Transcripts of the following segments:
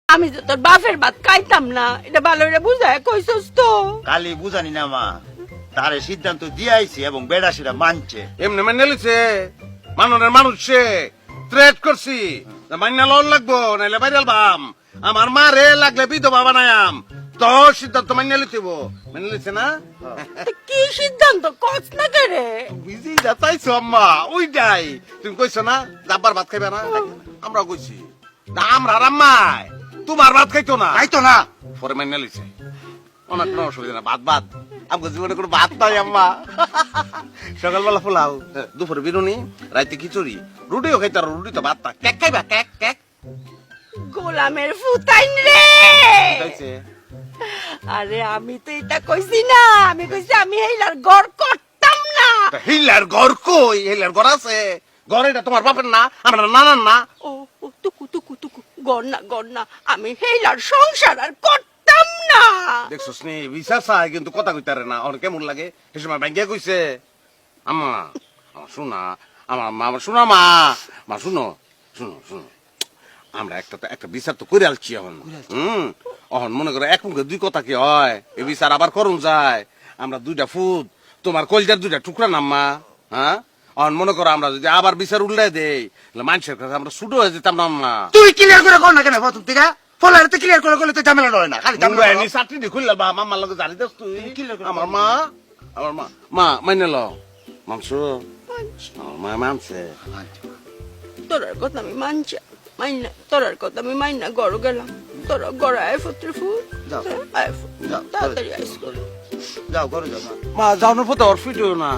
আমি তো তোর বাপের ভাত খাইতাম না, এটা ভালো করে বুঝায় কইছস তো। কালি বুঝানি না মা, তারে সিদ্ধান্ত দিয়েছি এবং বেড়া সেটা মানছে। এমনি মাইনে লিছে, মানুষের মানুষ সে থ্রেট করছি মাইনা লোন লাগবো, নাইলে বাইরাল বাম আমার মা রে লাগলে বিধবা বানায়াম, তো সিদ্ধান্ত মাইনে লিতেব। মেনে লিছে না? তো কি সিদ্ধান্ত কস না করে? বুঝি যাতাইছো আম্মা, ওইটাই তুমি কইছো না যাবার ভাত খাইবে না, আমরা কইছি না আমরা আম্মাই তোমার ভাত খাইতো না, তাই তো না। পরে মাইনে লিছে অনেক কোনো অসুবিধা না, ভাত ভাত আমাকে জীবনে কোনো ভাত নাই আম্মা। সকালবেলা পোলাও, দুপুরে বিরুনি, রাইতে খিচুড়ি, রুটিও খাইতে আর রুটি তো ভাত না, কেক খাইবা কেক কেক গোলামের ফুতাইন রে। খাইছে। আরে আমি তো এটা কইছি না, আমি কইছি আমি এইলার ঘর করতাম না। তা হিলার ঘর কই? হিলার ঘর আছে, ঘর এটা তোমার বাপের না, আমরা নানার না। ও ও, টুকু টুকু টুকু, গর না, আমি এইলার সংসার আর করতাম না। দেখছস নি বিশ্বাস চাই কিন্তু কথা কইতারে না, ওর কেমন লাগে সে সময় ব্যাংকে কইছে আম্মা আমার শোনা, আমার মা আমার শোনা মা, মা শুনো শুনো শুনো, আমরা একটা বিচার তো করে আলছি এখন। অহন মনে করো এক মুখে দুই কথা কি হয়, এই বিচার আবার করুন যায়। আমরা দুইটা ফুট তোমার কলজার দুইটা টুকরা নাম্মা, হ্যাঁ অহন মনে করো আমরা যদি আবার বিচার উল্লাই দেই মানুষের কাছে আমরা ছুটো হয়ে যেতাম না আম্মা। তুই ক্লিয়ার করে কর না কেন প্রথম থেকে? ফলারে তো ক্লিয়ার করে করলে তো ঝামেলা হয় না, খালি ঝামেলা হয়। চাকরি খুললে বা মামার লগে জানি দেস তুই আমার মা, আমার মা মা মাইনে ল মানছো, আমার মা মানছে। তোরার কথা আমি মানছি, মাইনা তোরার কথা আমি মাইনা গড় গেলাম। তোরা গড় আয় ফুটের ফুট, যাও। আয় ফুট, যাও, তাড়াতাড়ি আইস করে। যাও ঘরে যাও মা। মা যাওয়ার পথে ওর ফিট না,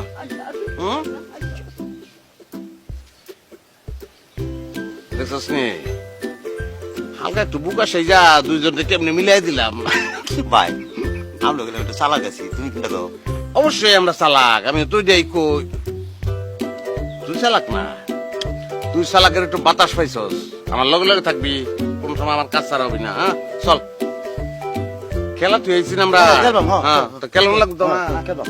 হুম দেখছস নি হালকা একটু বুকা সেই যা দুইজনকে কেমনে মিলাই দিলাম। ভাই আমরা গেলে একটু চালাক আছি, তুমি কিনটা দাও। অবশ্যই আমরা চালাক, আমি তুই যাই কই তুই চালাক না, তুই চালাকের একটু বাতাস পাইছস, আমার লগে লগে থাকবি, কোন সময় আমার কাজ ছাড়া হবি না। হ্যাঁ চল খেলা তুই আইছিস আমরা, খেলবাম, হ্যাঁ, হ্যাঁ তো খেলা লাগতো না। খেলবাম।